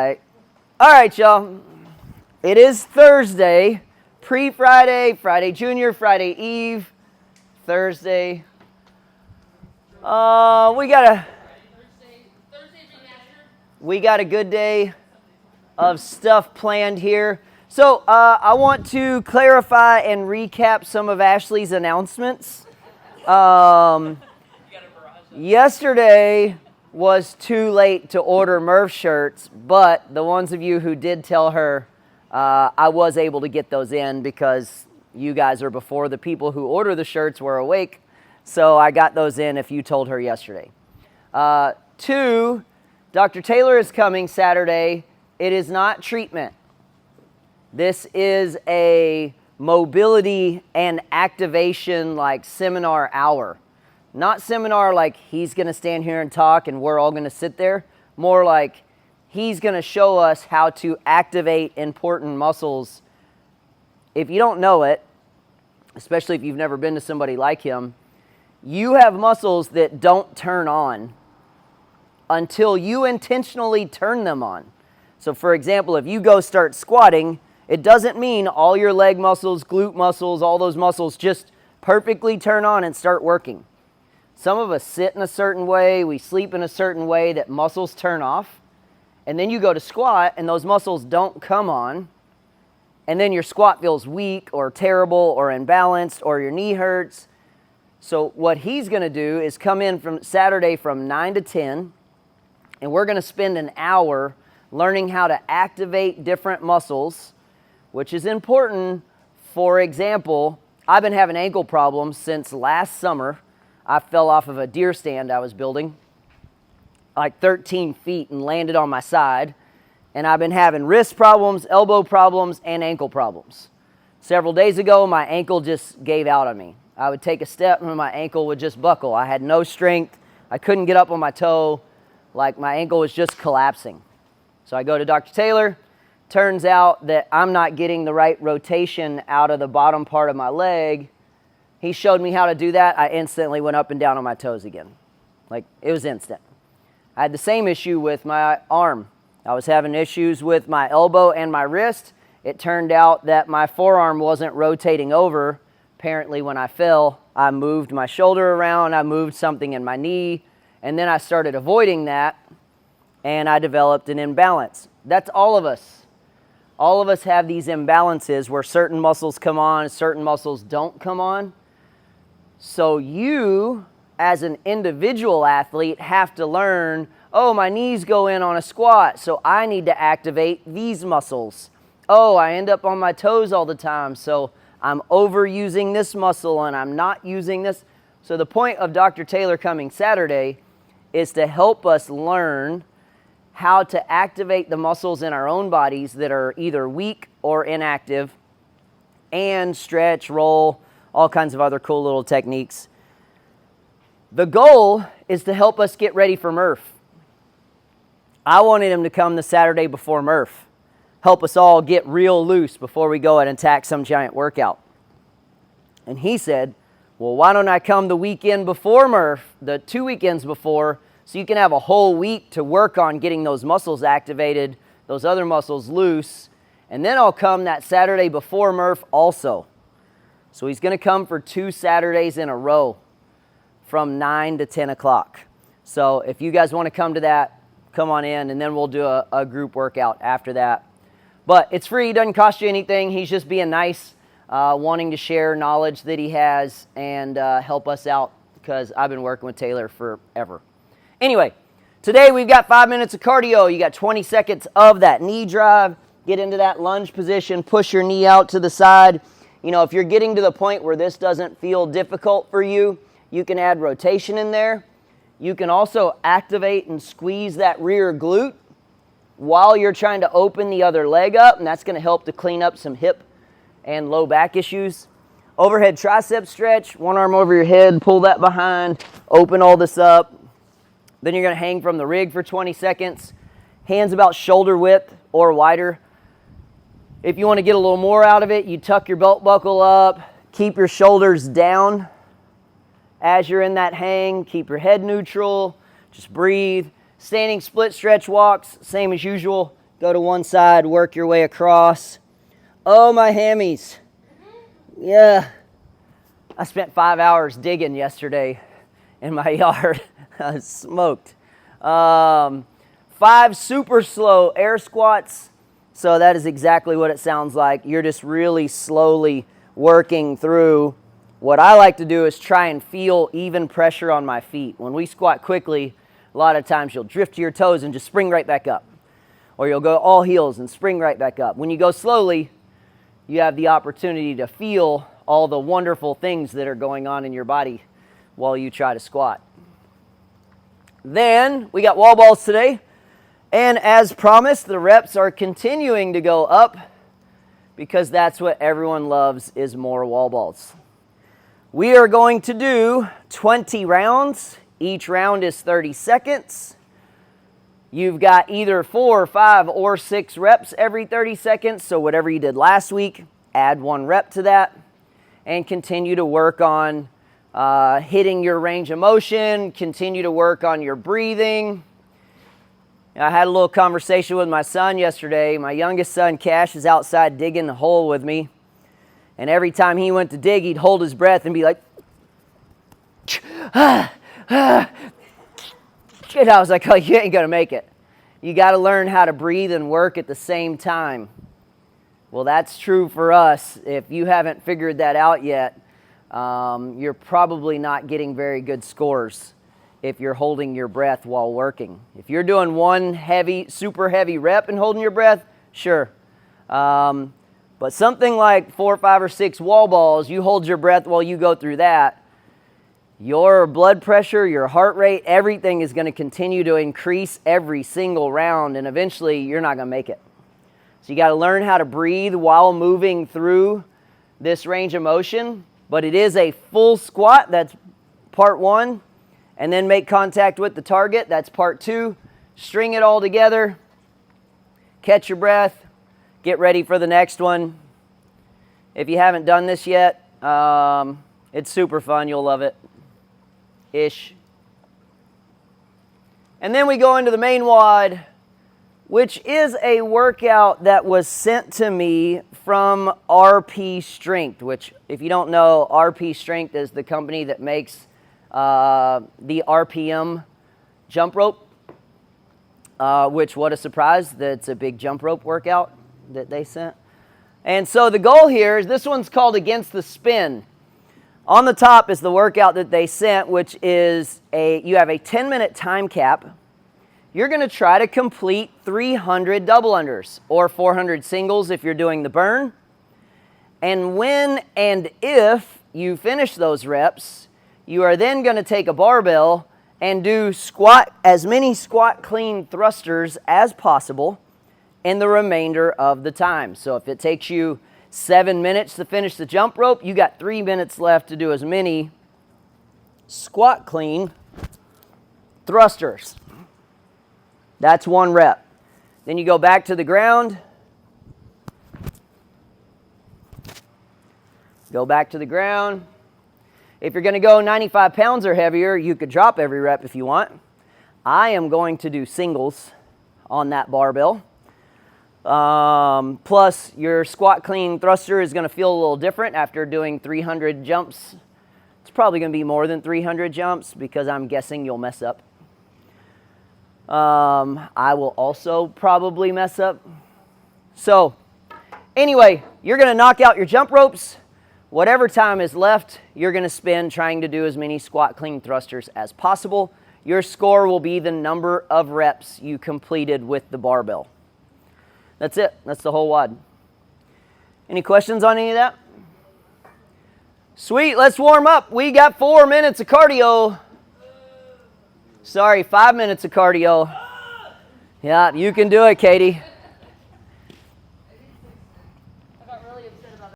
All right, y'all. It is Thursday, pre-Friday, Friday Junior, Friday Eve, Thursday. We got a good day of stuff planned here. So I want to clarify and recap some of Ashley's announcements. Yesterday was too late to order Murph shirts, but the ones of you who did tell her, I was able to get those in because you guys are before the people who order the shirts were awake. So I got those in if you told her yesterday. 2, Dr. Taylor is coming Saturday. It is not treatment. This is a mobility and activation like seminar hour. Not seminar like he's going to stand here and talk and we're all going to sit there. More like he's going to show us how to activate important muscles. If you don't know it, especially if you've never been to somebody like him, you have muscles that don't turn on until you intentionally turn them on. So for example, if you go start squatting, it doesn't mean all your leg muscles, glute muscles, all those muscles just perfectly turn on and start working. Some of us sit in a certain way, we sleep in a certain way that muscles turn off, and then you go to squat and those muscles don't come on, and then your squat feels weak or terrible or imbalanced or your knee hurts. So what he's going to do is come in from Saturday from 9 to 10, and we're going to spend an hour learning how to activate different muscles, which is important. For example, I've been having ankle problems since last summer. I fell off of a deer stand I was building, like 13 feet, and landed on my side. And I've been having wrist problems, elbow problems, and ankle problems. Several days ago, my ankle just gave out on me. I would take a step and my ankle would just buckle. I had no strength. I couldn't get up on my toe. Like my ankle was just collapsing. So I go to Dr. Taylor. Turns out that I'm not getting the right rotation out of the bottom part of my leg. He showed me how to do that. I instantly went up and down on my toes again. Like, it was instant. I had the same issue with my arm. I was having issues with my elbow and my wrist. It turned out that my forearm wasn't rotating over. Apparently, when I fell, I moved my shoulder around, I moved something in my knee, and then I started avoiding that, and I developed an imbalance. That's all of us. All of us have these imbalances where certain muscles come on, certain muscles don't come on. So you, as an individual athlete, have to learn, oh, my knees go in on a squat, so I need to activate these muscles. Oh, I end up on my toes all the time, so I'm overusing this muscle and I'm not using this. So the point of Dr. Taylor coming Saturday is to help us learn how to activate the muscles in our own bodies that are either weak or inactive, and stretch, roll, all kinds of other cool little techniques. The goal is to help us get ready for Murph. I wanted him to come the Saturday before Murph, help us all get real loose before we go and attack some giant workout. And he said, well, why don't I come the weekend before Murph, the 2 weekends before, so you can have a whole week to work on getting those muscles activated, those other muscles loose, and then I'll come that Saturday before Murph also. So he's going to come for 2 Saturdays in a row from 9 to 10 o'clock. So if you guys want to come to that, come on in, and then we'll do a group workout after that. But it's free, doesn't cost you anything. He's just being nice, wanting to share knowledge that he has and help us out because I've been working with Taylor forever. Anyway, today we've got 5 minutes of cardio. You got 20 seconds of that knee drive. Get into that lunge position, push your knee out to the side. You know, if you're getting to the point where this doesn't feel difficult for you, you can add rotation in there. You can also activate and squeeze that rear glute while you're trying to open the other leg up, and that's going to help to clean up some hip and low back issues. Overhead tricep stretch, one arm over your head, pull that behind, open all this up. Then you're going to hang from the rig for 20 seconds. Hands about shoulder width or wider. If you want to get a little more out of it, you tuck your belt buckle up, keep your shoulders down as you're in that hang, keep your head neutral, just breathe. Standing split stretch walks, same as usual, Go to one side, work your way across. Oh, my hammies. Yeah. I spent 5 hours digging yesterday in my yard. I was smoked. 5 super slow air squats. So that is exactly what it sounds like. You're just really slowly working through. What I like to do is try and feel even pressure on my feet. When we squat quickly, a lot of times you'll drift to your toes and just spring right back up. Or you'll go all heels and spring right back up. When you go slowly, you have the opportunity to feel all the wonderful things that are going on in your body while you try to squat. Then we got wall balls today. And as promised, the reps are continuing to go up because that's what everyone loves, is more wall balls. We are going to do 20 rounds. Each round is 30 seconds. You've got either 4, 5, or 6 reps every 30 seconds. So whatever you did last week, add 1 rep to that and continue to work on hitting your range of motion, continue to work on your breathing. I had a little conversation with my son yesterday. My youngest son, Cash, is outside digging the hole with me. And every time he went to dig, he'd hold his breath and be like, ah, ah. And I was like, oh, you ain't going to make it. You got to learn how to breathe and work at the same time. Well, that's true for us. If you haven't figured that out yet, you're probably not getting very good scores if you're holding your breath while working. If you're doing one heavy, super heavy rep and holding your breath, sure. But something like 4, 5, or 6 wall balls, you hold your breath while you go through that, your blood pressure, your heart rate, everything is going to continue to increase every single round, and eventually you're not going to make it. So you got to learn how to breathe while moving through this range of motion. But it is a full squat, that's part 1. And then make contact with the target, that's part 2. String it all together, catch your breath, get ready for the next one. If you haven't done this yet, it's super fun, you'll love it. Ish. And then we go into the main WOD, which is a workout that was sent to me from RP Strength, which, if you don't know, RP Strength is the company that makes the RPM jump rope, which, what a surprise, that's a big jump rope workout that they sent. And so the goal here is, this one's called Against the Spin. On the top is the workout that they sent, which is you have a 10-minute time cap. You're going to try to complete 300 double unders or 400 singles if you're doing the burn. And when and if you finish those reps, you are then going to take a barbell and do as many squat clean thrusters as possible in the remainder of the time. So if it takes you 7 minutes to finish the jump rope, you got 3 minutes left to do as many squat clean thrusters. That's 1 rep. Then you go back to the ground. Go back to the ground. If you're going to go 95 pounds or heavier, you could drop every rep if you want. I am going to do singles on that barbell. Plus, your squat clean thruster is going to feel a little different after doing 300 jumps. It's probably going to be more than 300 jumps because I'm guessing you'll mess up. I will also probably mess up. So, anyway, you're going to knock out your jump ropes. Whatever time is left, you're going to spend trying to do as many squat clean thrusters as possible. Your score will be the number of reps you completed with the barbell. That's it. That's the whole WOD. Any questions on any of that? Sweet, let's warm up. We got 4 minutes of cardio. Sorry, 5 minutes of cardio. Yeah, you can do it, Katie.